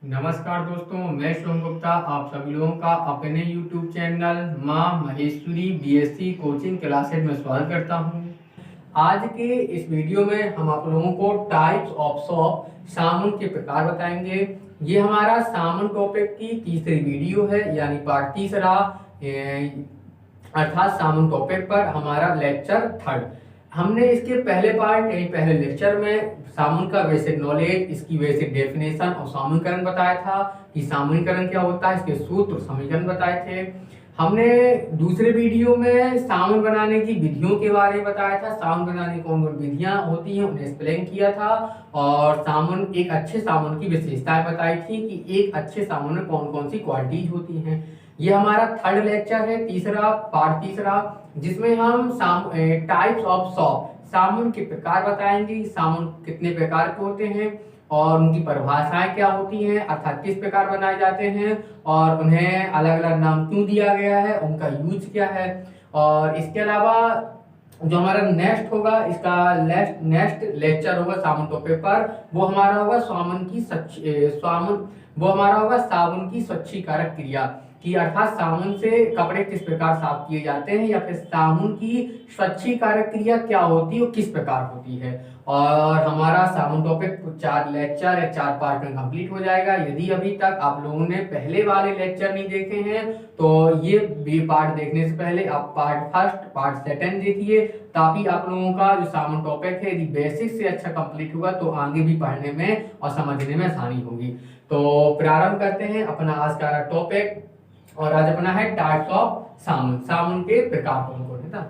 नमस्कार दोस्तों, मैं शुभम गुप्ता आप सभी लोगों का अपने YouTube चैनल माँ महेश्वरी बीएससी कोचिंग क्लासेज में स्वागत करता हूँ। आज के इस वीडियो में हम आप लोगों को टाइप्स ऑफ सॉप साबुन के प्रकार बताएंगे। ये हमारा साबुन टॉपिक की तीसरी वीडियो है, यानी पार्ट तीसरा, अर्थात साबुन टॉपिक पर हमारा लेक्चर थर्ड। हमने इसके पहले पार्ट यानी पहले लेक्चर में साबुन का बेसिक नॉलेज, इसकी बेसिक डेफिनेशन और सामान्यीकरण बताया था कि सामान्यीकरण क्या होता है, इसके सूत्र समीकरण बताए थे। हमने दूसरे वीडियो में साबुन बनाने की विधियों के बारे में बताया था, साबुन बनाने की कौन कौन विधियां होती हैं उन्हें एक्सप्लेन किया था, और साबुन एक अच्छे साबुन की विशेषताएं बताई थी कि एक अच्छे साबुन में कौन कौन सी क्वालिटीज होती हैं। ये हमारा थर्ड लेक्चर है, तीसरा पार्ट तीसरा, जिसमें हम टाइप्स ऑफ सॉप साबुन के प्रकार बताएंगे। साबुन कितने प्रकार के होते हैं और उनकी परिभाषाएं क्या होती हैं, अर्थात किस प्रकार बनाए जाते हैं और उन्हें अलग अलग नाम क्यों दिया गया है, उनका यूज क्या है। और इसके अलावा जो हमारा नेक्स्ट होगा, इसका नेक्स्ट लेक्चर होगा साबुन टॉपिक पर, वो हमारा होगा साबुन की स्वच्छीकारक क्रिया कि अर्थात साबुन से कपड़े किस प्रकार साफ किए जाते हैं, या फिर साबुन की स्वच्छीकारक क्रिया क्या होती है और किस प्रकार होती है। और हमारा साबुन टॉपिक 4 लेक्चर या 4 पार्ट में कंप्लीट हो जाएगा। यदि अभी तक आप लोगों ने पहले वाले लेक्चर नहीं देखे हैं तो ये भी पार्ट देखने से पहले आप पार्ट फर्स्ट पार्ट सेकंड देखिए, ताकि आप लोगों का जो साबुन टॉपिक है यदि बेसिक से अच्छा कंप्लीट हुआ तो आगे भी पढ़ने में और समझने में आसानी होगी। तो प्रारंभ करते हैं अपना आज का टॉपिक, और आज अपना है टाइप्स ऑफ साबुन, साबुन के प्रकार कौन कौन है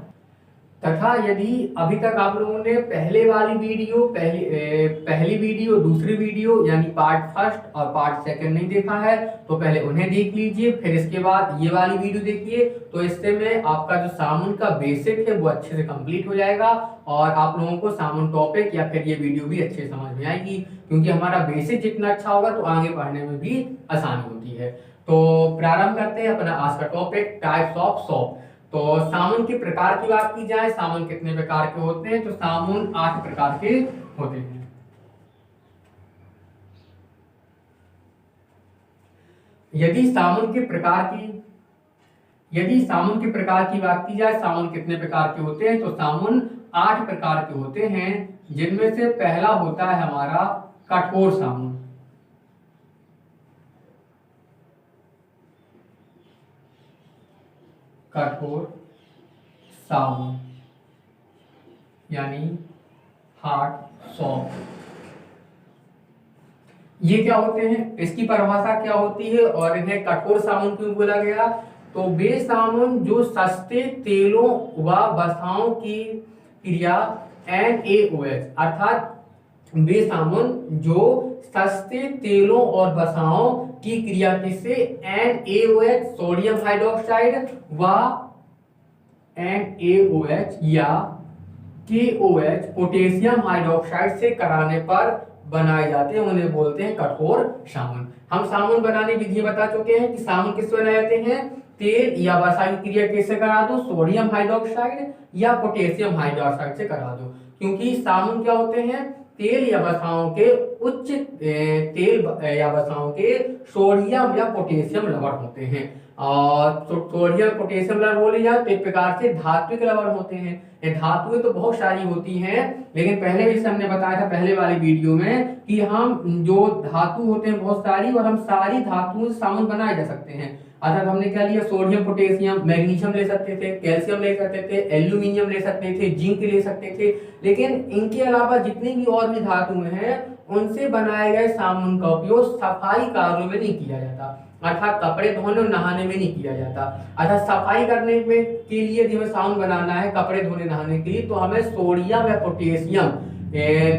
तथा यदि अभी तक आप लोगों ने पहले वाली वीडियो पहली वीडियो दूसरी वीडियो यानी पार्ट फर्स्ट और पार्ट सेकंड नहीं देखा है तो पहले उन्हें देख लीजिए, फिर इसके बाद ये वाली वीडियो देखिए। तो इससे में आपका जो साबुन का बेसिक है वो अच्छे से कंप्लीट हो जाएगा और आप लोगों को साबुन टॉपिक या फिर ये वीडियो भी अच्छे समझ में आएगी, क्योंकि हमारा बेसिक जितना अच्छा होगा तो आगे पढ़ने में भी आसानी होती है। तो प्रारंभ करते हैं अपना आज का टॉपिक टाइप्स ऑफ सॉप। तो साबुन के प्रकार की बात की जाए, साबुन कितने प्रकार के होते हैं, तो साबुन 8 प्रकार के होते हैं। यदि साबुन के प्रकार की बात की जाए, साबुन कितने प्रकार के होते हैं, तो साबुन 8 प्रकार के होते हैं, जिनमें से पहला होता है हमारा कठोर साबुन। कठोर साबुन यानी हार्ड सॉप। ये क्या होते हैं, इसकी परिभाषा क्या होती है और इन्हें कठोर साबुन क्यों बोला गया, तो वे साबुन जो सस्ते तेलों व वसाओं की क्रिया NaOH, अर्थात वे साबुन जो सस्ते तेलों और वसाओं की क्रिया किससे NaOH सोडियम हाइड्रोक्साइड व NaOH या KOH पोटेशियम हाइड्रोक्साइड से कराने पर बनाए जाते हैं, उन्हें बोलते हैं कठोर साबुन। हम साबुन बनाने की विधि बता चुके हैं कि साबुन किससे बनाए जाते हैं, तेल या वसा की क्रिया किससे करा दो, सोडियम हाइड्रोक्साइड या पोटेशियम हाइड्रोक्साइड से करा दो। क्योंकि साबुन क्या होते हैं, तेल या वसाओं के सोडियम या पोटेशियम लवण होते हैं। और सोडियम पोटेशियम लवण बोले जाए तो एक प्रकार से धात्विक लवण होते हैं। ये धातुएं तो बहुत सारी होती हैं, लेकिन पहले भी हमने बताया था पहले वाली वीडियो में कि हम जो धातु होते हैं बहुत सारी, और हम सारी धातुओं से साबुन बनाए जा सकते हैं। अर्थात हमने क्या लिया, सोडियम पोटेशियम, मैग्नीशियम ले सकते थे, कैल्शियम ले सकते थे, एल्यूमिनियम ले सकते थे, जिंक ले सकते थे, लेकिन इनके अलावा जितनी भी और भी धातुएं हैं उनसे बनाए गए साबुन का उपयोग सफाई कार्यों में नहीं किया जाता, अर्थात कपड़े धोने और नहाने में नहीं किया जाता। अर्थात सफाई करने में के लिए यदि हमें साबुन बनाना है कपड़े धोने नहाने के लिए, तो हमें सोडियम या पोटेशियम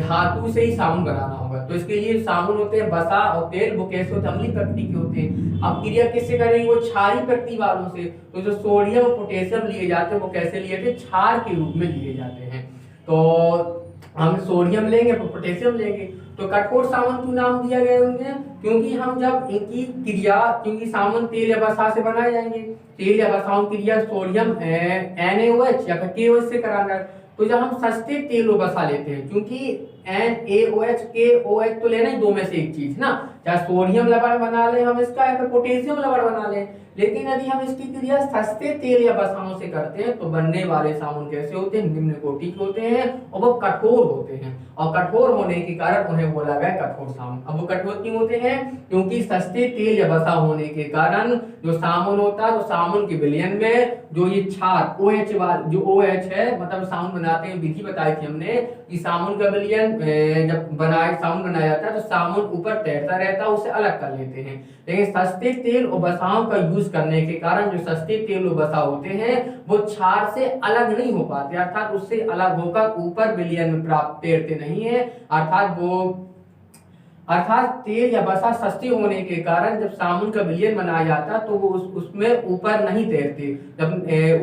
धातु से ही साबुन बनाना होगा। तो इसके लिए साबुन होते हैं वसा और तेल, वो कैसे होते हैं, अम्लीय प्रकृति के होते हैं। अब क्रिया किससे करेंगे, वो क्षारीय प्रकृति वालों से। तो जो सोडियम और पोटेशियम लिए जाते हैं वो कैसे लिए थे, क्षार के रूप में लिए जाते हैं। तो हम सोडियम लेंगे तो पोटेशियम लेंगे। तो कठोर साबुन क्यों नाम दिया गया उन्हें, क्योंकि हम जब इनकी क्रिया, क्योंकि साबुन तेल या वसा से बनाए जाएंगे, तेल या वसाओं की क्रिया सोडियम NaOH या फिर KOH से कराना है, तो जब हम सस्ते तेल और वसा लेते हैं, क्योंकि NaOH KOH तो लेना ही दो में से एक चीज ना, चाहे सोडियम लवण बना ले हम इसका या फिर पोटेशियम लवण बना ले, लेकिन यदि हम इसकी क्रिया सस्ते तेल या वसाओं से करते हैं तो बनने वाले साबुन कैसे होते हैं, निम्न कोटि के होते हैं और वो कठोर होते हैं, और कठोर होने के कारण उन्हें बोला गया कठोर साबुन। अब वो कठोर क्यों होते हैं, क्योंकि सस्ते तेल या वसा होने के कारण जो साबुन होता है तो साबुन के विलयन में जो ये क्षार OH जो OH है, मतलब साबुन बनाते हैं विधि बताई थी हमने कि साबुन का विलयन जब साबुन बनाया जाता है तो साबुन ऊपर तैरता रहता है, उसे अलग कर लेते हैं। लेकिन सस्ते तेल और वसाओं का यूज करने के कारण जो सस्ते तेल और वसा होते हैं वो क्षार से अलग नहीं हो पाते, अर्थात उससे अलग होकर ऊपर विलयन में प्राप्त तैरते नहीं है, अर्थात तेल या वसा सस्ती होने के कारण जब साबुन का विलयन बनाया जाता है तो वो उसमें ऊपर नहीं तैरते, जब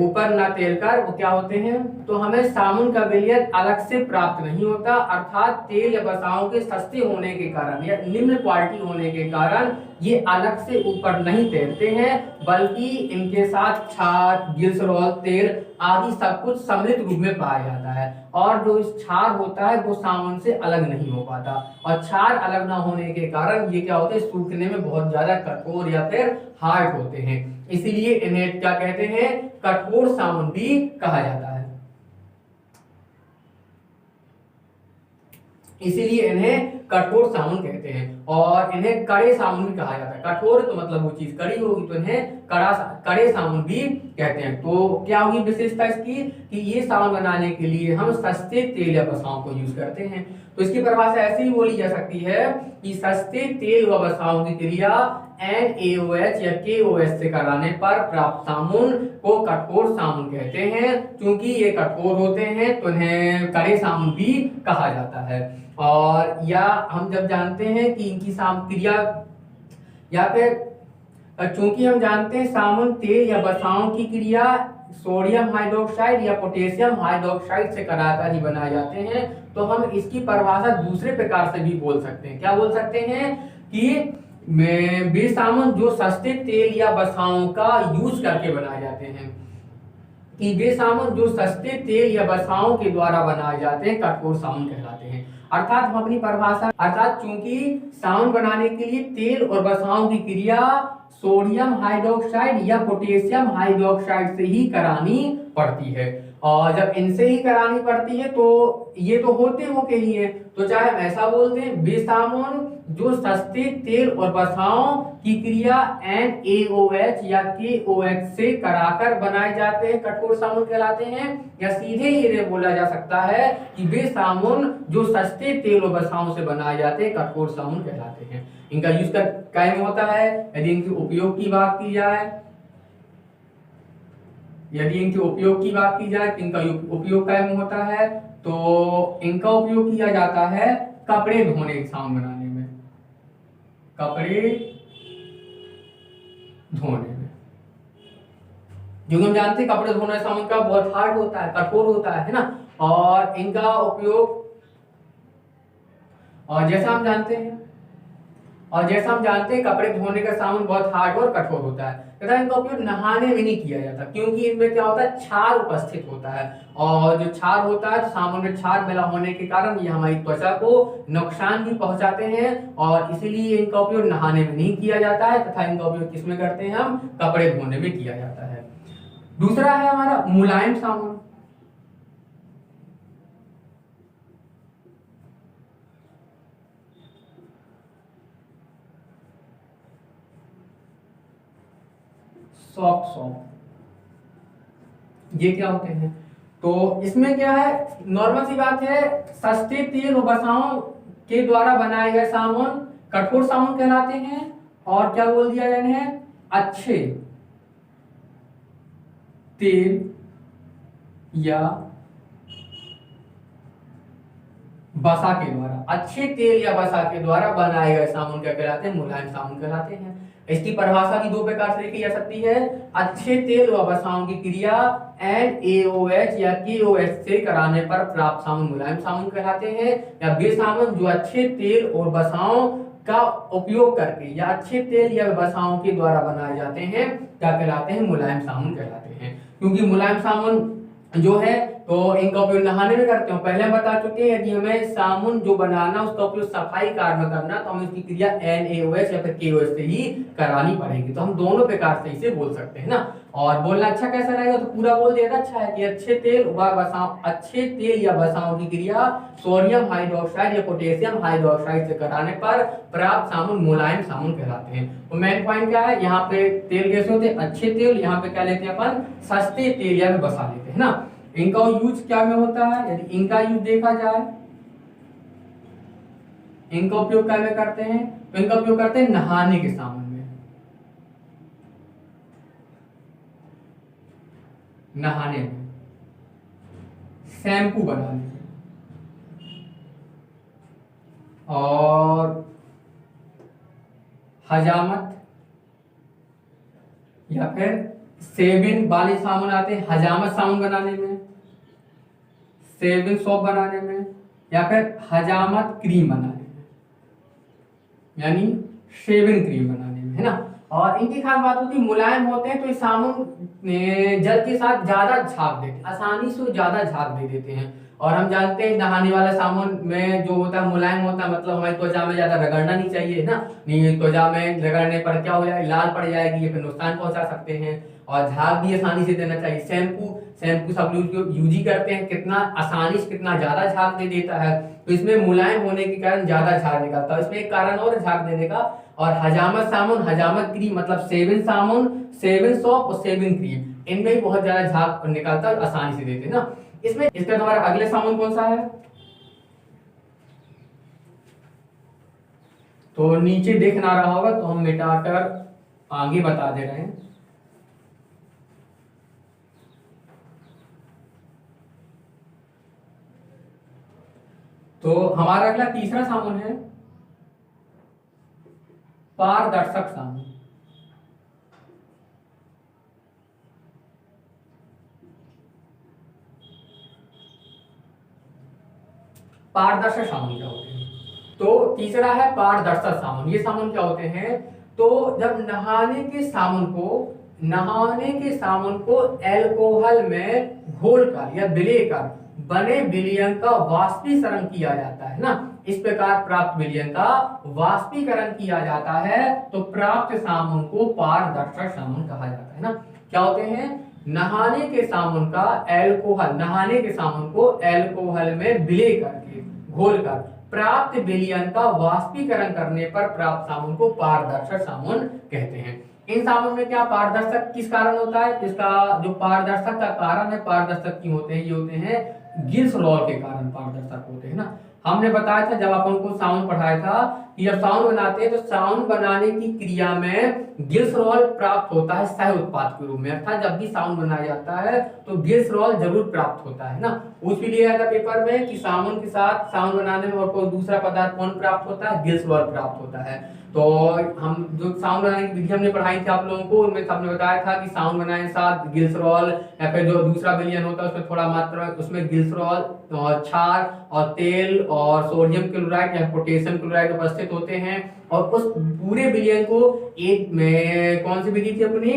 ऊपर ना तैरकर वो क्या होते हैं, तो हमें साबुन का विलयन अलग से प्राप्त नहीं होता, अर्थात तेल या वसाओं के सस्ते होने के कारण या निम्न क्वालिटी होने के कारण ये अलग से ऊपर नहीं तैरते हैं, बल्कि इनके साथ क्षार, ग्लिसरॉल, तेल आदि सब कुछ सम्मिलित रूप में पाया जाता है, और जो इस क्षार होता है वो साबुन से अलग नहीं हो पाता, और क्षार अलग ना होने के कारण ये क्या होते हैं, सूखने में बहुत ज्यादा कठोर या फिर हार्ड होते हैं, इसीलिए इन्हें क्या कहते हैं, कठोर साबुन भी कहा जाता है। इसीलिए इन्हें कठोर साबुन कहते हैं, और इन्हें कड़े साबुन भी कहा जाता है। कठोर तो मतलब वो चीज कड़ी होगी, तो इन्हें कड़े साबुन भी कहते हैं। तो क्या होगी विशेषता इसकी कि ये साबुन बनाने के लिए हम सस्ते तेल या वसाओं को यूज करते हैं। तो इसकी परिभाषा ऐसे ही बोली जा सकती है कि सस्ते तेल व वसाओं की क्रिया NaOH या KOH से कराने पर प्राप्त साबुन को कठोर साबुन कहते हैं। क्योंकि ये कठोर होते हैं तो इन्हें कड़े साबुन भी कहा जाता है। और या हम जब जानते हैं कि इनकी क्रिया या फिर चूंकि हम जानते हैं साबुन तेल या वसाओं की क्रिया सोडियम हाइड्रोक्साइड या पोटेशियम हाइड्रोक्साइड से कराकर ही बनाए जाते हैं, तो हम इसकी परिभाषा दूसरे प्रकार से भी बोल सकते हैं। क्या बोल सकते हैं कि वे साबुन जो सस्ते तेल या वसाओं का यूज करके बनाए जाते हैं, कि वे साबुन जो सस्ते तेल या वसाओं के द्वारा बनाए जाते हैं कठोर साबुन कहलाते हैं। अर्थात हम अपनी परिभाषा, अर्थात चूंकि साबुन बनाने के लिए तेल और वसाओं की क्रिया सोडियम हाइड्रोक्साइड या पोटेशियम हाइड्रोक्साइड से ही करानी पड़ती है, और जब इनसे ही करानी पड़ती है तो ये तो होते ही है, तो चाहे हम ऐसा बोलते हैं वे साबुन जो सस्ते तेल और वसाओं की क्रिया NaOH या KOH से कराकर बनाए जाते हैं कठोर साबुन कहलाते हैं, या सीधे ही इन्हें बोला जा सकता है कि वे साबुन जो सस्ते तेल और वसाओं से बनाए जाते हैं कठोर साबुन कहलाते हैं। इनका यूज कायम होता है यदि इनके उपयोग की बात की जाए, तो इनका उपयोग कायम होता है, तो इनका उपयोग किया जाता है कपड़े धोने साबुन बनाने में, कपड़े धोने में। जो हम जानते हैं कपड़े धोने साबुन का बहुत हार्ड होता है, कठोर होता है ना, और इनका उपयोग और जैसा हम जानते हैं कपड़े धोने का साबुन बहुत हार्ड और कठोर होता है, तथा इनका उपयोग नहाने में नहीं किया जाता, क्योंकि इनमें क्या होता है, क्षार उपस्थित होता है, और जो क्षार होता है तो साबुन में क्षार मिला होने के कारण ये हमारी त्वचा को नुकसान भी पहुंचाते हैं, और इसीलिए इनका उपयोग नहाने में नहीं किया जाता है, तथा इनका उपयोग किसमें करते हैं, हम कपड़े धोने में किया जाता है। दूसरा है हमारा मुलायम साबुन। सॉफ्ट, ये क्या होते हैं, तो इसमें क्या है, नॉर्मल सी बात है, सस्ते तेल और वसाओं के द्वारा बनाए गए साबुन कठोर साबुन कहलाते हैं, और क्या बोल दिया जाए इन्हें, अच्छे तेल या वसा के द्वारा, अच्छे तेल या वसा के द्वारा बनाए गए साबुन क्या कहलाते हैं, मुलायम साबुन कहलाते हैं। इसकी परिभाषा भी दो प्रकार से लिखी जा सकती है, अच्छे तेल व वसाओं की क्रिया NaOH या KOH से कराने पर प्राप्त साबुन मुलायम साबुन कहलाते हैं, या वे साबुन जो अच्छे तेल और वसाओं का उपयोग करके या अच्छे तेल या वसाओं के द्वारा बनाए जाते हैं क्या कहलाते हैं, मुलायम साबुन कहलाते हैं। क्योंकि मुलायम साबुन जो है तो इनका उपयोग नहाने में करते हो। पहले हम बता चुके हैं यदि हमें साबुन जो बनाना उसका उपयोग सफाई कार्य में करना तो हमें उसकी क्रिया NaOH या फिर KOH से ही करानी पड़ेगी। तो हम दोनों प्रकार से इसे बोल सकते हैं ना। और बोलना अच्छा कैसा रहेगा, तो पूरा बोल दिया था। अच्छा है कि अच्छे तेल या वसाओं की क्रिया सोडियम हाइड्रोक्साइड या पोटेशियम हाइड्रोक्साइड से कराने पर प्राप्त साबुन मुलायम साबुन कहलाते हैं। तो मेन पॉइंट क्या है, यहाँ पे तेल कैसे होते हैं, अच्छे तेल, यहाँ पे क्या लेते हैं अपन, सस्ते तेल या बसा लेते हैं ना। इनका यूज क्या में होता है, यदि इनका यूज देखा जाए, इनका उपयोग क्या में करते हैं, तो इनका उपयोग करते हैं नहाने के साबुन में, नहाने में, शैम्पू बनाने में, और हजामत या फिर सेविन वाले साबुन आते हैं हजामत साबुन बनाने में, सेविन सोप बनाने में, या फिर हजामत क्रीम बनाने में, यानी शेविंग क्रीम बनाने में, है ना। और इनकी खास बात होती है मुलायम होते हैं, तो ये साबुन जल के साथ ज्यादा झाग देते हैं, आसानी से ज्यादा झाग दे देते हैं। और हम जानते हैं नहाने वाला साबुन में जो होता है मुलायम होता है, मतलब हमारी त्वचा में ज्यादा रगड़ना नहीं चाहिए ना, नहीं त्वचा में रगड़ने पर क्या हो जाएगा, लाल पड़ जाएगी या फिर नुकसान पहुंचा सकते हैं। और झाग भी आसानी से देना चाहिए। शैम्पू सब लोग यूज ही करते हैं, कितना आसानी से कितना ज्यादा झाग दे देता है, तो इसमें मुलायम होने के कारण ज्यादा झाग निकलता है। इसमें एक कारण और झाग देने का। और हजामत साबुन, हजामत क्रीम मतलब सेविन साबुन, सेविन सोप और सेविन क्रीम, इनमें भी बहुत ज्यादा झाग निकलता है, आसानी से देते हैं ना। इसमें इसका हमारा अगले साबुन कौन सा है, तो नीचे देख ना रहा होगा तो हम मिटाकर आगे बता दे रहे हैं। तो हमारा अगला तीसरा साबुन है पारदर्शक साबुन। पारदर्शक साबुन क्या होते हैं, तो तीसरा है पारदर्शक साबुन। ये साबुन क्या होते हैं, तो जब नहाने के साबुन को एल्कोहल में घोलकर या मिलाकर बने विलयन का वाष्पीकरण किया जाता है ना, इस प्रकार प्राप्त विलयन का वाष्पीकरण किया जाता है, तो प्राप्त साबुन को पारदर्शक साबुन कहा जाता है ना। क्या होते हैं, नहाने के साबुन को एल्कोहल में विलय करके घोलकर प्राप्त विलयन का वाष्पीकरण करने पर प्राप्त साबुन को पारदर्शक साबुन कहते हैं। इन साबुन में क्या पारदर्शक किस कारण होता है, इसका जो पारदर्शक का कारण है, पारदर्शक क्यों होते हैं, ये होते हैं ग्लिसरॉल के कारण पारदर्शक होते हैं ना। हमने बताया था जब अपन को साबुन पढ़ाया था कि जब साबुन बनाते हैं तो साबुन बनाने की क्रिया में ग्लिसरॉल प्राप्त होता है सह उत्पाद के रूप में, अर्थात जब भी साबुन बनाया जाता है तो ग्लिसरॉल जरूर प्राप्त होता है ना। पूछ भी लिया था पेपर में कि साबुन के साथ साबुन बनाने में और कोई दूसरा पदार्थ कौन प्राप्त होता है, ग्लिसरॉल प्राप्त होता है। तो हम जो साबुन बनाने की विधि हमने पढ़ाई थी आप लोगों को, उनमें सबने बताया था कि साबुन बनाने के साथ ग्लिसरॉल या फिर जो दूसरा विलयन होता है उसमें थोड़ा मात्रा में उसमें ग्लिसरॉल और क्षार और तेल और सोडियम क्लोराइड या पोटेशियम क्लोराइड उपस्थित होते हैं। और उस पूरे विलयन को एक में कौन सी विधि थी अपनी,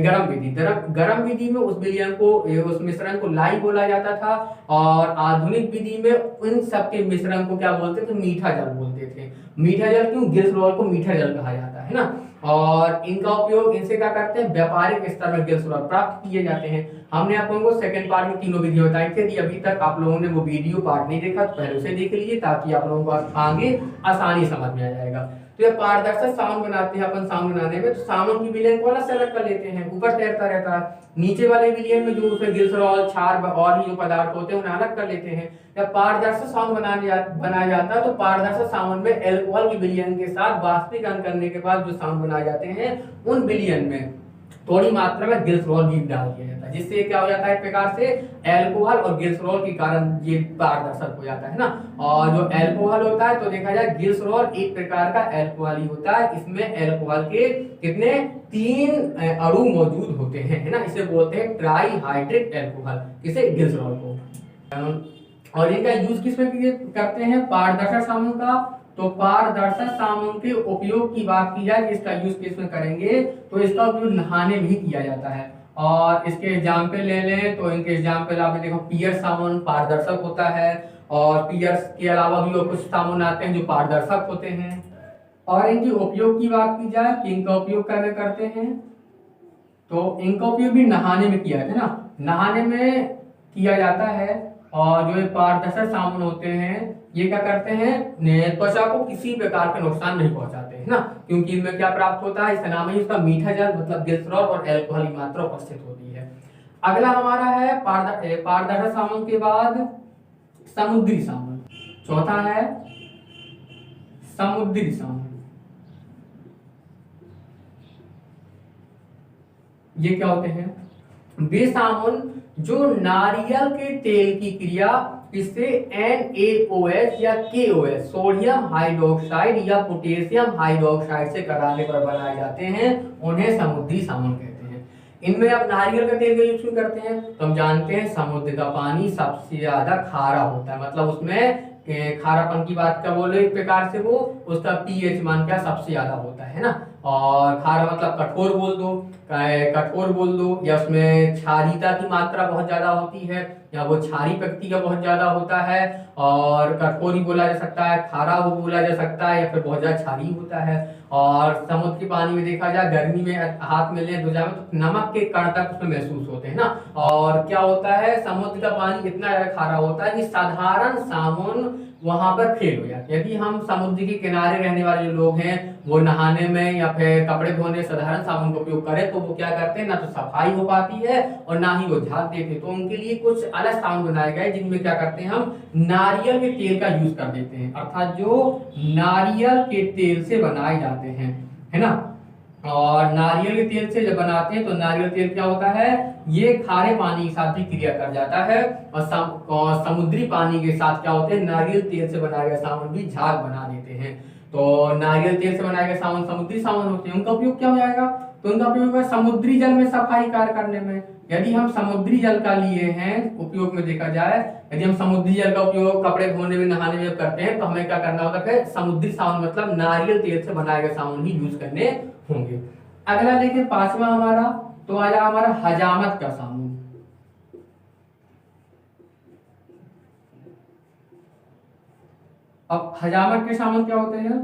गरम विधि। गरम विधि में उस विलयन को, उस मिश्रण को लाई बोला जाता था, और आधुनिक विधि में इन सबके मिश्रण को क्या बोलते थे, मीठा जल बोलते थे। मीठा जल क्यों, ग्लिसरॉल को मीठा जल कहा जाता है ना। और इनका उपयोग, इनसे क्या करते हैं, व्यापारिक स्तर में ग्लिसरॉल प्राप्त किए जाते हैं। हमने आप लोगों को सेकंड पार्ट में तीनों वीडियो बताई थी, अभी तक आप लोगों ने वो वीडियो पार्ट नहीं देखा तो पहले उसे देख लीजिए ताकि आप लोगों को आगे आसानी समझ में आ जाएगा। तो ये पारदर्शक साबुन बनाते हैं अपन, साबुन बनाने में तो साबुन की विलयन को अलग से अलग कर लेते हैं, ऊपर तैरता रहता है, नीचे वाले विलयन में जो उसमें ग्लिसरॉल क्षार और भी जो पदार्थ होते हैं उन्हें अलग कर लेते हैं। जब पारदर्शक साबुन बनाया जाता है तो पारदर्शक साबुन में एल्कोहल की विलयन के साथ वाष्पीकरण करने के बाद जो साबुन बनाए जाते हैं उन विलयन में थोड़ी मात्रा में ग्लिसरॉल भी डाल दिया जाता है, जिससे क्या हो जाता है, एक प्रकार से एल्कोहल और ग्लिसरॉल के कारण ये पारदर्शक हो जाता है ना। और जो एल्कोहल होता है तो देखा जाए ग्लिसरॉल एक प्रकार का एल्कोहल ही होता है, इसमें एल्कोहल के कितने 3 अणु मौजूद होते हैं, है ना। इसे बोलते हैं ट्राईहाइड्रेट एल्कोहल, किसे, ग्लिसरॉल को। और इनका यूज किस में करते हैं, पारदर्शक साबुन का। तो पारदर्शक साबुन के उपयोग की बात की जाए, इसका यूज किस में करेंगे, तो इसका उपयोग नहाने में ही किया जाता है। और इसके एग्जाम्पल ले लें तो इनके एग्जाम्पल आपने देखो पियर्स साबुन पारदर्शक होता है, और पियर्स के अलावा भी और कुछ साबुन आते हैं जो पारदर्शक होते हैं। और इनके उपयोग की बात की जाए कि इनका उपयोग कैसे करते हैं, तो इनका उपयोग भी नहाने में किया जाता है ना, नहाने में किया जाता है। और जो ये पारदर्शक साबुन होते हैं ये क्या करते हैं, त्वचा को किसी प्रकार का नुकसान नहीं पहुंचाते है ना, क्योंकि इनमें क्या प्राप्त होता है, इसका नाम है इसका मीठा जल मतलब ग्लिसरॉल और अल्कोहल की मात्रा उपस्थित होती है। अगला हमारा है पारदर्शक साबुन के बाद समुद्री साबुन। चौथा है समुद्री साबुन। ये क्या होते हैं, वे साबुन जो नारियल के तेल की क्रिया इससे NaOH या KOH सोडियम हाइड्रोक्साइड या पोटेशियम हाइड्रोक्साइड से कराने पर बनाए जाते हैं, उन्हें समुद्री साबुन कहते हैं। इनमें अब नारियल का तेल का यूज क्यों करते हैं, तो हम जानते हैं समुद्र का पानी सबसे ज्यादा खारा होता है, मतलब उसमें खारापन की बात क्या बोले एक प्रकार से, वो उसका pH मान क्या सबसे ज्यादा होता है ना। और खारा मतलब कठोर बोल दो, या उसमें क्षारीयता की मात्रा बहुत ज्यादा होती है, या वो क्षारी प्रकृति का बहुत ज्यादा होता है, और कठोर ही बोला जा सकता है, खारा वो बोला जा सकता है, या फिर बहुत ज्यादा क्षारी होता है। और समुद्र के पानी में देखा जाए गर्मी में हाथ में ले जाए तो नमक के कण तक उसमें महसूस होते हैं ना। और क्या होता है, समुद्र का पानी इतना ज्यादा खारा होता है कि साधारण साबुन वहां पर फेल हो जाते हैं। यदि हम समुद्र के किनारे रहने वाले जो लोग हैं वो नहाने में या फिर कपड़े धोने साधारण साबुन का उपयोग करें तो वो क्या करते हैं, ना तो सफाई हो पाती है और ना ही वो झाग देते, तो उनके लिए कुछ अलग साबुन बनाए गए जिनमें क्या करते हैं, हम नारियल के तेल का यूज कर देते हैं, अर्थात जो नारियल के तेल से बनाए जाते हैं, है ना। और नारियल के तेल से जब बनाते हैं तो नारियल तेल क्या होता है, ये खारे पानी के साथ भी क्रिया कर जाता है, और समुद्री पानी के साथ क्या होते हैं, नारियल तेल से बनाए गए साबुन भी झाग बना देते हैं। तो नारियल तेल से बनाए गए साबुन समुद्री साबुन होते हैं, उनका उपयोग क्या हो जाएगा, तो उनका उपयोग है समुद्री जल में सफाई कार्य करने में। यदि हम समुद्री जल का लिए हैं उपयोग में देखा जाए, यदि हम समुद्री जल का उपयोग कपड़े धोने में नहाने में करते हैं तो हमें क्या करना होता है, समुद्री साबुन मतलब नारियल तेल से बनाए गए साबुन ही यूज करने होंगे। अगला देखिए पांचवा हमारा, तो आ जाएगा हमारा हजामत का साबुन। अब हजामत के साबुन क्या होते हैं,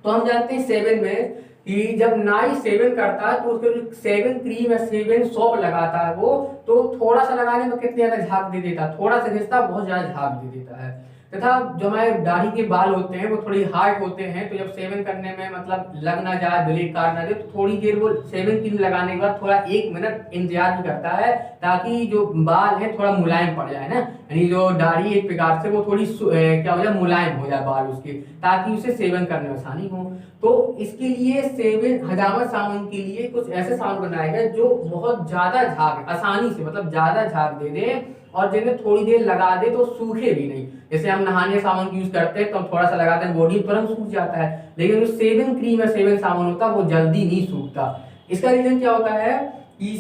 तो हम जानते हैं सेवन में कि जब नाई सेवन करता है तो उसके जो सेवन क्रीम या सेवन सोप लगाता है वो, तो थोड़ा सा लगाने में कितने ज्यादा झाग दे देता है, थोड़ा सा घिसता बहुत ज्यादा झाग दे देता है। तथा जो हमारे दाढ़ी के बाल होते हैं वो थोड़ी हार्ड होते हैं, तो जब सेवन करने में मतलब लग ना जाए, ब्लेड काट ना दे, तो थोड़ी देर वो सेवन क्रीम लगाने के बाद थोड़ा 1 मिनट इंतजार भी करता है ताकि जो बाल है थोड़ा मुलायम पड़ जाए ना, यानी जो दाढ़ी एक प्रकार से वो थोड़ी क्या हो जाए, मुलायम हो जाए बाल उसके, ताकि उसे सेवन करने में आसानी हो। तो इसके लिए सेवन हजामत साबुन के लिए कुछ ऐसे साबुन बनाए गए जो बहुत ज्यादा झाग आसानी से मतलब ज्यादा झाग दे दे, और जिन्हें थोड़ी देर लगा दे तो सूखे भी नहीं। जैसे हम नहाने साबुन यूज करते हैं तो हम थोड़ा सा लगाते हैं बॉडी तुरंत सूख जाता है, लेकिन जो सेवन क्रीम या सेवन साबुन होता है वो जल्दी नहीं सूखता। इसका रीजन क्या होता है कि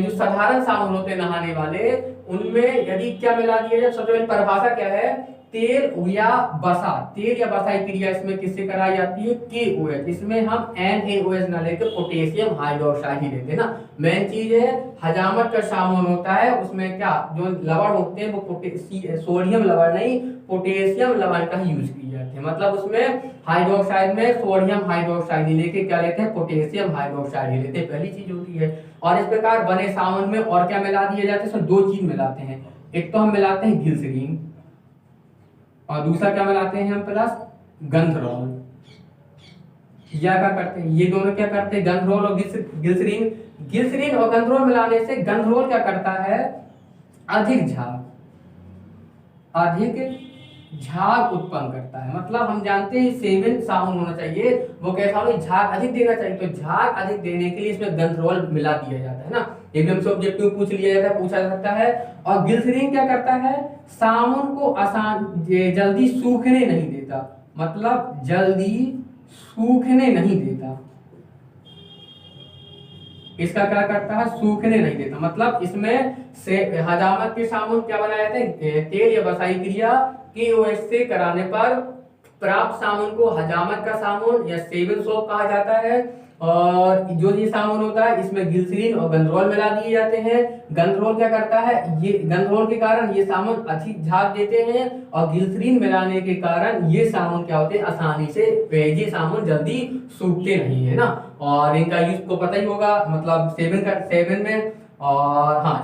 जो साधारण साबुन होते हैं नहाने वाले उनमें यदि क्या मिला दिया जाए, सबसे पहले परिभाषा क्या है, तेल या बसा, तेल या बसा की क्रिया इसमें किससे कराई जाती है, KOH, इसमें हम NaOH ना लेकर पोटेशियम हाइड्रोक्साइड ही लेते हैं ना। मेन चीज है हजामत का साबुन होता है उसमें क्या जो लवण होते हैं वो सोडियम लवण नहीं पोटेशियम लवण का ही यूज किए जाते हैं, मतलब उसमें हाइड्रोक्साइड में सोडियम हाइड्रोक्साइड लेके क्या लेते हैं, पोटेशियम हाइड्रोक्साइड ही लेते हैं, पहली चीज होती है। और इस प्रकार बने साबुन में और क्या मिला दिए जाते हैं, इसमें 2 चीज मिलाते हैं, एक तो हम मिलाते हैं ग्लिसरीन और दूसरा क्या मिलाते हैं हम प्लस गंधरोल। या क्या करते हैं, ये दोनों क्या करते हैं, गंधरोल और ग्लिसरीन और गंधरोल मिलाने से गंधरोल क्या करता है, अधिक झाग उत्पन्न करता है। मतलब हम जानते हैं सेवन साबुन होना चाहिए वो कैसा हो, झाग अधिक देना चाहिए, तो झाग अधिक देने के लिए इसमें गंधरोल मिला दिया जाता है ना, एकदम से ऑब्जेक्टिव पूछ लिया जाता है, पूछा जा सकता है। और ग्लिसरीन क्या करता है, साबुन को जल्दी सूखने नहीं देता, मतलब जल्दी सूखने नहीं देता, इसका क्या करता है, सूखने नहीं देता। मतलब इसमें से हजामत के साबुन क्या बनाए जाते हैं, तेल या बसाई क्रिया KOH से कराने पर प्राप्त साबुन को हजामत का साबुन या सेवन सोप कहा जाता है। और जो ये साबुन होता है इसमें ग्लिसरीन और गंधरोल मिला दिए जाते हैं। गंधरोल क्या करता है, ये गंधरोल के कारण ये साबुन अधिक झाग देते हैं और ग्लिसरीन मिलाने के कारण ये साबुन क्या होते हैं, आसानी से ये साबुन जल्दी सूखते नहीं है ना। और इनका यूज को पता ही होगा, मतलब सेवन में, और हाँ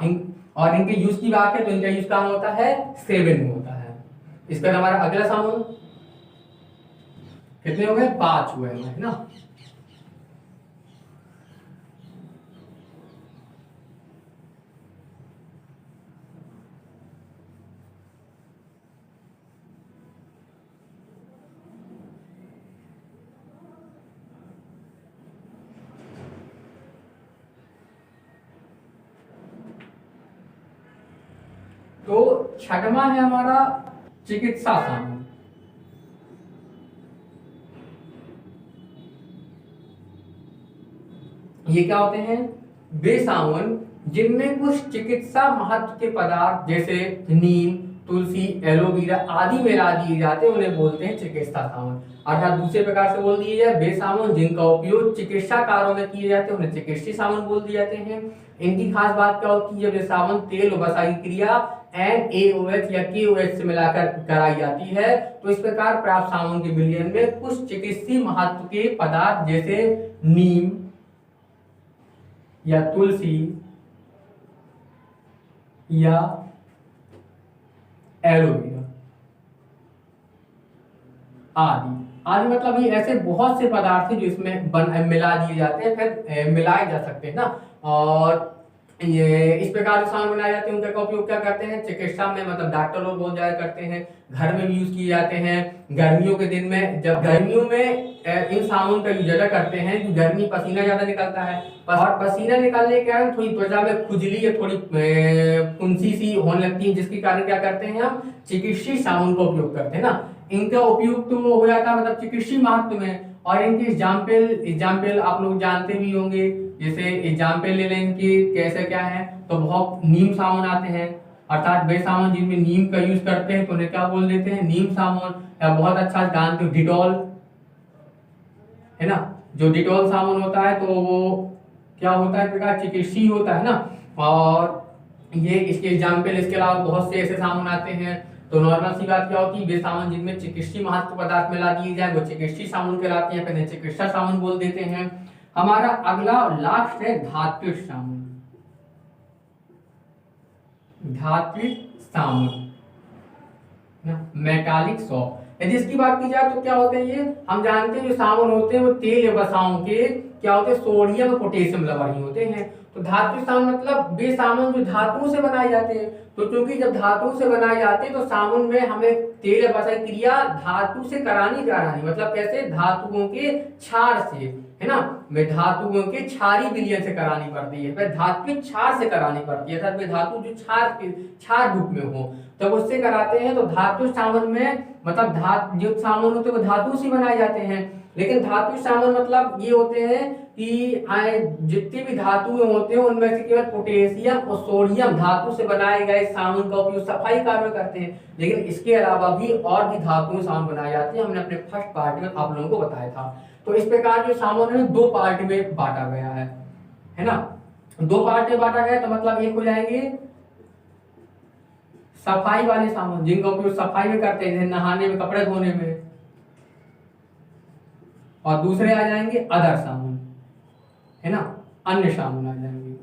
और इनके यूज की बात है तो इनका यूज कहाँ होता है, सेवन में होता है। इसका हमारा अगला साबुन कितने हो गए, 5 हुए है ना। तो छठवां है हमारा चिकित्सा साबुन। ये क्या होते हैं, वे साबुन जिनमें कुछ चिकित्सा महत्व के पदार्थ जैसे नीम, तुलसी, एलोवेरा आदि मिला दिए जाते हैं, उन्हें बोलते हैं चिकित्सा साबुन। अर्थात दूसरे प्रकार से बोल दिए जाए, वे साबुन जिनका उपयोग चिकित्सा कार्यों में किए जाते हैं उन्हें चिकित्सीय साबुन बोल दिए जाते हैं। इनकी खास बात क्या होती है, जब ये साबुन तेल वसा की क्रिया NaOH या KOH से मिलाकर कराई जाती है तो इस प्रकार प्राप्त साबुन के विलयन में कुछ चिकित्सीय महत्व के पदार्थ जैसे नीम या तुलसी या एलोवेरा आदि आदि, मतलब ये ऐसे बहुत से पदार्थ हैं जो इसमें मिला दिए जाते हैं, फिर मिलाए जा सकते हैं ना। और ये इस प्रकार से साबुन बनाए जाते हैं, उनका उपयोग क्या करते हैं, चिकित्सा में, मतलब डॉक्टर लोग बहुत ज्यादा करते हैं, घर में भी यूज किए जाते हैं। गर्मियों के दिन में, जब गर्मियों में इन साबुन का यूज ज्यादा करते हैं कि गर्मी पसीना ज्यादा निकलता है, और पसीना निकलने के कारण थोड़ी त्वचा में खुजली या थोड़ी फुंसी सी होने लगती है, जिसके कारण क्या करते हैं, हम चिकित्सीय साबुन का उपयोग करते हैं ना। इनका उपयोग तो हो जाता है मतलब चिकित्सीय महत्व में। और इनके एग्जाम्पल आप लोग जानते भी होंगे, जैसे एग्जाम्पल ले लें इनके कैसे क्या है, तो बहुत नीम साबुन आते हैं, अर्थात वे साबुन जिनमें नीम का यूज करते हैं तो उन्हें क्या बोल देते हैं, नीम साबुन। या बहुत अच्छा जानते हो डिटॉल है ना, जो डिटॉल साबुन होता है तो वो क्या होता है, प्रकार चिकित्सीय होता है ना। और ये इसके एग्जाम्पल, इसके अलावा बहुत से ऐसे साबुन आते हैं। तो नॉर्मल सी बात क्या होती है, वे साबुन जिनमें चिकित्सीय महत्व पदार्थ मिला दिए जाए वो चिकित्सीय साबुन कहलाते हैं, फिर चिकित्सा साबुन बोल देते हैं। हमारा अगला लास्ट है धात्विक साबुन। धात्विक साबुन मेटालिक सॉल्ट, यदि इसकी बात की जाए तो क्या होते हैं ये, हम जानते हैं जो साबुन होते हैं वो तेल या वसाओं के क्या होते हैं, सोडियम और पोटेशियम लवण ही होते हैं। तो धात्विक साबुन मतलब वे साबुन जो धातुओं से बनाए जाते हैं। तो क्योंकि जब धातु से बनाए जाते हैं तो साबुन में हमें तेल या वसा की क्रिया धातु से करानी, मतलब कैसे, धातुओं के क्षार से, है ना, वे धातुओं के क्षारी विलयन से करानी पड़ती है, फिर धात्विक क्षार से करानी पड़ती है, अर्थात वे धातु जो क्षार रूप में हो तब उससे कराते हैं। तो धातु साबुन में मतलब जो साबुन होते हैं वो धातु से बनाए जाते हैं, लेकिन धातु साबुन मतलब ये होते हैं कि जितनी भी धातुएं होते हैं उनमें से केवल पोटेशियम और सोडियम धातु से बनाए गए साबुन का उपयोग सफाई कार्य में करते हैं, लेकिन इसके अलावा भी और भी धातुएं साबुन बनाए जाते हैं, हमने अपने फर्स्ट पार्ट में आप लोगों को बताया था। तो इस प्रकार जो साबुन है 2 पार्ट में बांटा गया है ना, 2 पार्ट में बांटा गया। तो मतलब एक हो जाएंगे सफाई वाले साबुन जिनका उपयोग सफाई में करते हैं, जैसे नहाने में, कपड़े धोने में, और दूसरे आ जाएंगे अदर साबुन, है ना, अन्य साबुन आ जाएंगे।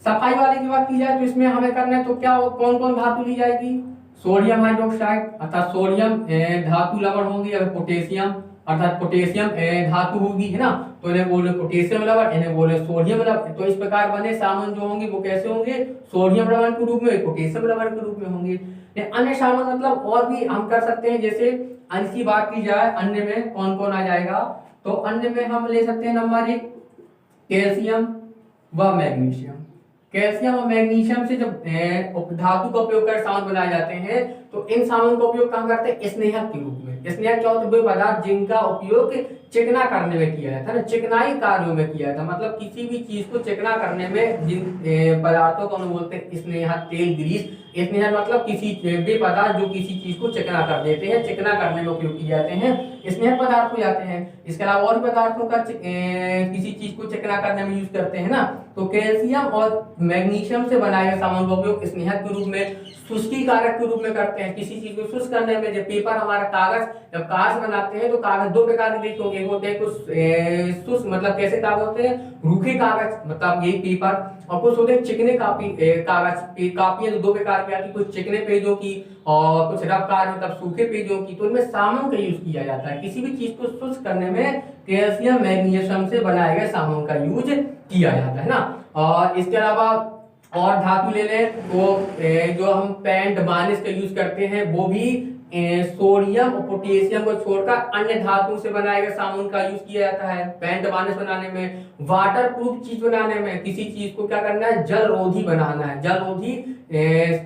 सफाई वाले की बात की जाए तो इसमें हमें करना है तो क्या, कौन कौन धातु ली जाएगी, सोडियम हाइड्रोक्साइड अर्थात सोडियम धातु लवण होंगी, अगर पोटेशियम अर्थात पोटेशियम धातु होगी, है ना, तो इन्हें बोले पोटेशियम लवण, इन्हें बोले सोडियम लवण। तो इस प्रकार बने साबुन जो होंगे वो कैसे होंगे, सोडियम लवण के रूप में, पोटेशियम लवण के रूप में होंगे। अन्य साबुन मतलब और भी हम कर सकते हैं, जैसे अन्य की बात की जाए, अन्य में कौन कौन आ जाएगा, तो अन्य में हम ले सकते हैं नंबर 1 कैल्शियम व मैग्नीशियम। कैल्शियम और मैग्नीशियम से जब धातु का उपयोग कर साबुन बनाए जाते हैं तो इन साबुन का उपयोग कहाँ करते हैं, स्नेहक के रूप में। स्नेहक क्या होते हैं, वे पदार्थ जिनका उपयोग चिकना करने में किया जाता है ना, चिकनाई कार्यों में किया जाता है। मतलब किसी भी चीज को चिकना करने में जिन पदार्थों को हम बोलते हैं स्नेहा, तेल, ग्रीस। स्नेहा मतलब किसी वे पदार्थ जो किसी चीज को चिकना कर देते हैं, चिकना करने में उपयोग किए जाते हैं, स्नेह पदार्थ हो जाते हैं। इसके अलावा और पदार्थों का किसी चीज को चिकना करने में यूज करते हैं ना, तो कैल्शियम और मैग्नीशियम से बनाए गए सामान का उपयोग स्नेहक के रूप में, शुष्की कारक के रूप में करते हैं। किसी चीज को शुष्क करने में, जब पेपर हमारा कागज, जब कागज बनाते हैं तो कागज दो प्रकार के होते हैं, कुछ शुष्क मतलब कैसे कागज होते हैं, रूखे कागज मतलब यही पेपर, और कुछ होते हैं चिकने कागज कापियां जो दो प्रकार की आती है, कुछ चिकने पेजों की और कुछ रफ कागज मतलब सूखे पेजों की। तो इनमें साबुन का यूज किया जाता है। किसी भी चीज को शुष्क करने में कैल्शियम मैग्नीशियम से बनाए गए साबुन का यूज किया जाता है ना। और इसके अलावा और धातु ले लें तो जो हम पेंट बार्निश का यूज करते हैं वो भी सोडियम और पोटेशियम को छोड़कर अन्य धातुओं से बनाए गए साबुन का यूज किया जाता है पेंट बार्निश बनाने में। वाटर प्रूफ चीज बनाने में, किसी चीज को क्या करना है, जल रोधी बनाना है, जल रोधी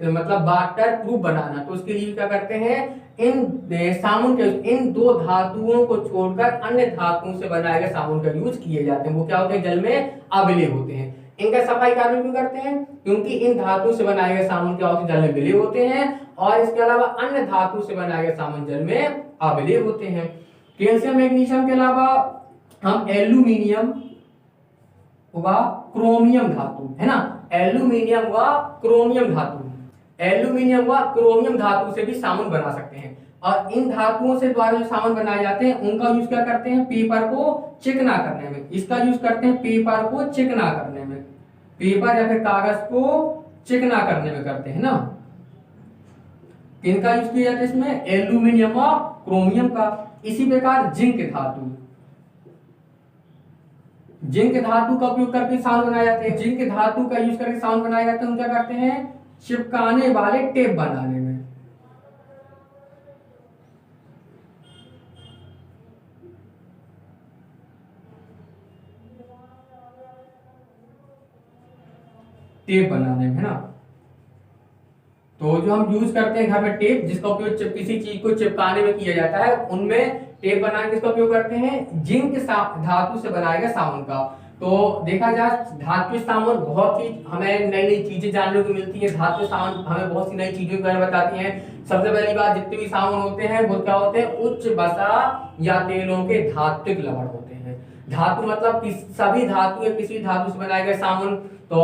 मतलब वाटर प्रूफ बनाना, तो उसके लिए क्या करते हैं, इन साबुन के इन दो धातुओं को छोड़कर अन्य धातुओं से बनाए गए साबुन का यूज किए जाते हैं। वो क्या होते हैं, जल में अविलय होते हैं। इनका सफाई कार्य क्यों करते हैं, क्योंकि इन धातु से बनाए गए साबुन क्या होते हैं, जल में विलय होते हैं, और इसके अलावा अन्य धातु से बनाए गए साबुन जल में अविलय होते हैं। कैल्शियम मैग्नीशियम के अलावा हम एल्यूमिनियम व क्रोमियम धातु है ना, एल्यूमिनियम व क्रोमियम धातु, एल्यूमिनियम व क्रोमियम धातु से भी साबुन बना सकते हैं। और इन धातुओं से द्वारा जो साबुन बनाए जाते हैं उनका यूज क्या करते हैं, पेपर को चिकना करने में। इसका यूज करते हैं पेपर को चिकना करने में, पेपर या फिर कागज को चिकना करने में करते हैं ना। इनका यूज किया जाता है इसमें एल्यूमिनियम और क्रोमियम का। इसी प्रकार जिंक धातु, जिंक धातु का उपयोग करके साबुन बनाए जाते हैं। जिंक धातु का यूज करके साबुन बनाए जाते हैं, क्या करते हैं, चिपकाने वाले टेप बनाने में। टेप बनाने में है ना। तो जो हम यूज करते हैं घर में टेप, जिसका उपयोग किसी चीज को चिपकाने में किया जाता है, उनमें टेप बनाने किसका उपयोग करते हैं, जिंक धातु से बनाए गए साबुन का। तो देखा जाए धातु साबुन बहुत ही हमें नई नई चीजें जानने को मिलती है। धातु साबुन हमें बहुत सी नई चीजों के बारे में बताती हैं। सबसे पहली बात, जितने भी साबुन होते हैं वो क्या होते हैं, उच्च वसा या तेलों के धात्विक लवण होते हैं। धातु मतलब सभी धातु या किसी धातु से बनाए गए साबुन। तो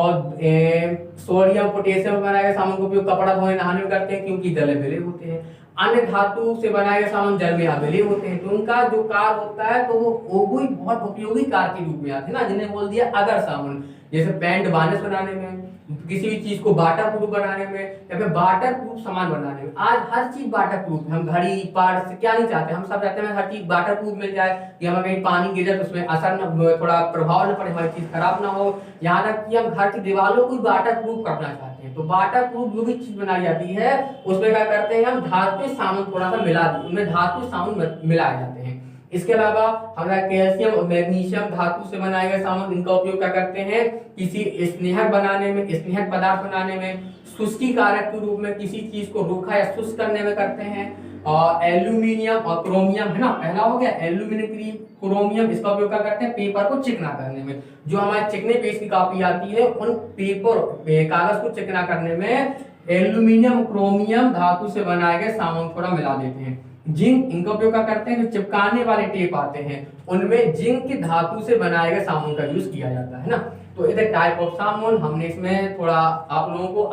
सोडियम पोटेशियम बनाए गए साबुन का उपयोग कपड़ा धोने नहाने में करते हैं, क्योंकि जल विलय होते हैं। अन्य धातु से बनाए गए साबुन जल में अविलय होते हैं, तो उनका जो कार्य होता है तो वो कोई बहुत उपयोगी कार्य के रूप में आते हैं ना, जिन्हें बोल दिया अदर साबुन। जैसे पेंट बार्निश बनाने में, किसी भी चीज को वाटर प्रूफ बनाने में, या फिर वाटर प्रूफ सामान बनाने में। आज हर चीज वाटर प्रूफ, हम घड़ी पर्स क्या नहीं चाहते, हम सब चाहते हैं हर चीज वाटर प्रूफ मिल जाए, कि हमें कहीं पानी गिर जाए तो उसमें असर न, थोड़ा प्रभाव न पड़े, हमारी चीज खराब ना हो। यहाँ तक कि हम घर की दीवारों को वाटर प्रूफ करना चाहते हैं, तो वाटर प्रूफ जो भी चीज बनाई जाती है उसमें क्या करते हैं, हम धातु साबुन थोड़ा सा मिला, उनमें धातु साबुन मिलाए जाते हैं। इसके अलावा हमारा कैल्शियम और मैग्नीशियम धातु से बनाए गए साबुन, इनका उपयोग क्या करते हैं, किसी स्नेहक बनाने में, स्नेहक पदार्थ बनाने में, शुष्की कारक के रूप में किसी चीज को रूखा या शुष्क करने में करते हैं। और एल्यूमिनियम और क्रोमियम है ना, पहला हो गया एल्यूमिनियम क्रोमियम, इसका उपयोग क्या करते हैं, पेपर को चिकना करने में। जो हमारे चिकने पेज की कॉपी आती है उन पेपर कागज को चिकना करने में एल्यूमिनियम क्रोमियम धातु से बनाए गए साबुन थोड़ा मिला देते हैं। जिंक, इनका उपयोग क्या करते हैं, जो चिपकाने वाले टेप आते हैं उनमें जिंक की धातु से बनाए गए साबुन का यूज किया जाता है ना। तो इधर टाइप ऑफ साबुन हमने इसमें थोड़ा आप लोगों को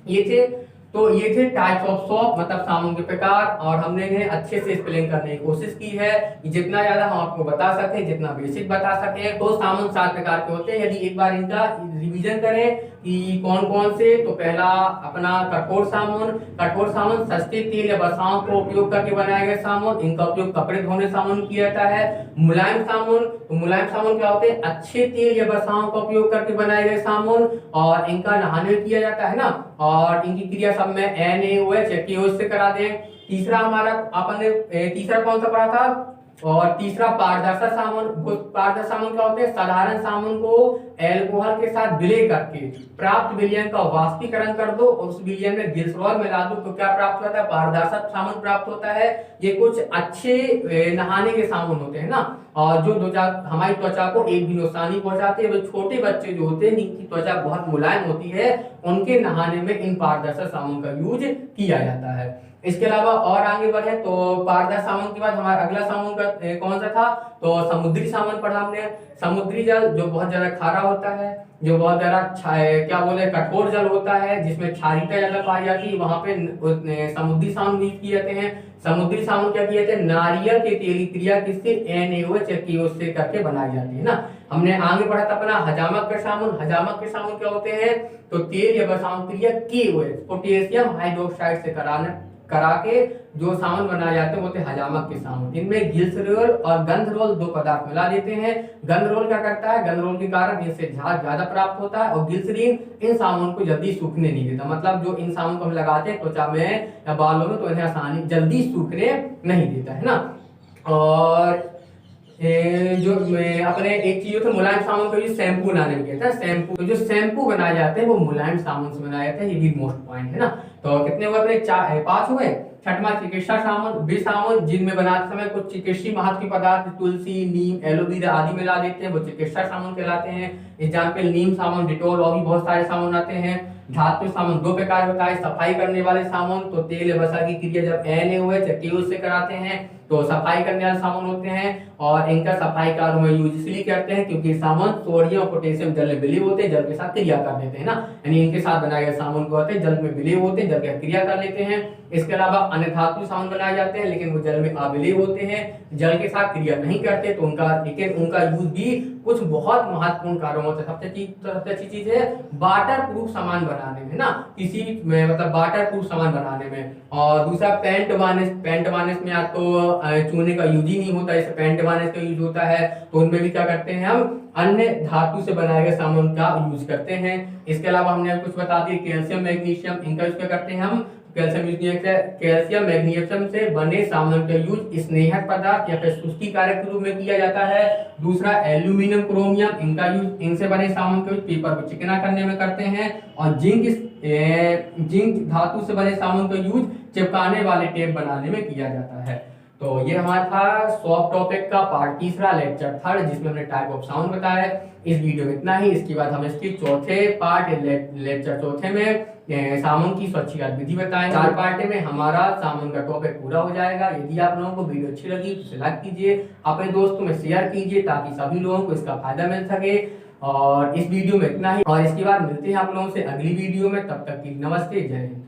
ये थे टाइप्स ऑफ सोप, मतलब साबुन के प्रकार, और हमने इन्हें अच्छे से एक्सप्लेन करने की कोशिश की है, जितना ज्यादा हम आपको बता सके, जितना बेसिक बता सके। तो साबुन 7 प्रकार के होते हैं, यदि एक बार इनका रिवीजन करें कि कौन कौन से, तो पहला अपना कठोर साबुन। कठोर साबुन सस्ते तेल या वसाओं को उपयोग करके बनाए गए साबुन, इनका उपयोग कपड़े धोने साबुन किया जाता है। मुलायम साबुन, तो मुलायम साबुन क्या होते हैं, अच्छे तेल या वसाओं का उपयोग करके बनाए गए साबुन, और इनका नहाने में किया जाता है ना, और इनकी क्रिया सब में NaOH या KOH से करा दें। तीसरा हमारा अपन ने तीसरा कौन सा पढ़ा था, और तीसरा पारदर्शक साबुन। पारदर्शक साबुन क्या होते हैं, साधारण साबुन को एल्कोहल के साथ विलय करके प्राप्त विलयन का वाष्पीकरण कर दो और उस विलयन में ग्लिसरॉल मिला दो तो क्या प्राप्त होता है, पारदर्शक साबुन प्राप्त होता है। ये कुछ अच्छे नहाने के साबुन होते हैं ना, और जो त्वचा हमारी त्वचा को एक भी नुकसान नहीं पहुंचाते हैं। छोटे बच्चे जो होते हैं जिनकी त्वचा बहुत मुलायम होती है उनके नहाने में इन पारदर्शक साबुन का यूज किया जाता है। इसके अलावा और आगे बढ़े तो पारदर्शक साबुन के बाद हमारा अगला साबुन का कौन सा था, तो समुद्री साबुन पढ़ा हमने। समुद्री जल जो बहुत ज्यादा खारा होता है, जो बहुत ज्यादा क्या बोले कठोर जल होता है, जिसमें क्षारीयता ज्यादा पाई जाती है, वहां पे समुद्री साबुन यूज किए जाते हैं। समुद्री साबुन क्या किए जाते हैं, नारियल के तेल की क्रिया किससे, NaOH से करके बनाई जाती है ना। हमने आगे पढ़ा था अपना हजामक के साबुन। हजामक के साबुन क्या होते हैं, तो तेल या साबुन क्रिया KOH पोटेशियम हाइड्रोक्साइड से करा के जो साबुन बनाए जाते हैं वो होते हैं हजामक के साबुन। इनमें ग्लिसरॉल और गंधरोल दो पदार्थ मिला देते हैं। गंधरोल क्या करता है, गंधरोल के कारण इससे झाग ज्यादा प्राप्त होता है, और ग्लिसरीन इन साबुन को जल्दी सूखने नहीं देता। मतलब जो इन साबुन को हम लगाते हैं त्वचा में या बालों में तो इन्हें आसानी जल्दी सूखने नहीं देता है ना। और जो अपने एक चीज होता है मुलायम साबुन का यूज शैम्पू बनाने में किया था। शैम्पू तो जो शैम्पू बनाए जाते हैं वो मुलायम साबुन से बनाए जाते हैं, ये भी मोस्ट पॉइंट है ना। तो कितने हुए अपने, 5 हुए। छठवां चिकित्सा साबुन, वे साबुन जिनमें बनाते समय कुछ चिकित्सीय महत्व के पदार्थ तुलसी, नीम, एलोवेरा आदि मिला देते हैं वो चिकित्सा साबुन कहलाते हैं। एग्जाम्पल नीम साबुन, डिटोल और भी बहुत सारे साबुन आते हैं। धातु साबुन दो प्रकार होता है, सफाई करने वाले साबुन तो तेल या वसा की क्रिया जब NaOH से कराते हैं तो सफाई करने वाले साबुन होते हैं, और इनका सफाई कार्यों में यूज इसलिए करते हैं क्योंकि साबुन सोडियम और पोटेशियम जल में विलीय होते हैं, जल के साथ क्रिया कर देते हैं ना। यानी इनके साथ बनाए गए साबुन को होते हैं जल में विलीय होते हैं, जल के क्रिया कर लेते हैं। इसके अलावा अन्य धातु साबुन बनाए जाते हैं लेकिन वो जल में अविलीय होते हैं, जल के साथ क्रिया नहीं करते, तो उनका यूज भी कुछ बहुत महत्वपूर्ण कार्यों में होता है। सबसे अच्छी चीज है वाटर प्रूफ सामान बनाने में ना, किसी में मतलब वाटर प्रूफ सामान बनाने में। और दूसरा पेंट वार्निश में या तो चूने का यूज ही नहीं होता, जैसे पेंट वार्निश का यूज होता है, तो उनमें भी क्या करते हैं हम अन्य धातु से बनाए गए साबुन का यूज करते हैं। इसके अलावा हमने कुछ बता दिए कैल्शियम मैग्नीशियम, इनका यूज करते हैं हम। कैल्शियम मैग्नीशियम से बने साबुन का यूज स्नेहक पदार्थ या फिर शुष्की कारक के रूप में किया जाता है। दूसरा एल्यूमिनियम क्रोमियम, इनका यूज इनसे बने साबुन का यूज पेपर को चिकना करने में करते हैं। और जिंक धातु से बने साबुन का यूज चिपकाने वाले टेप बनाने में किया जाता है। तो ये हमारा था सॉफ्ट टॉपिक का पार्ट तीसरा लेक्चर 3 जिसमें हमने टाइप ऑफ साउंड बताया। इस वीडियो में इतना ही। इसके बाद हम इसके चौथे पार्ट लेक्चर चौथे में साबुन की स्वच्छता विधि बताएं। 4 पार्ट में हमारा साबुन का टॉपिक पूरा हो जाएगा। यदि आप लोगों को वीडियो अच्छी लगी तो लाइक कीजिए, अपने दोस्तों में शेयर कीजिए ताकि सभी लोगों को इसका फायदा मिल सके। और इस वीडियो में इतना ही, और इसके बाद मिलते हैं आप लोगों से अगली वीडियो में। तब तक की नमस्ते, जय हिंद।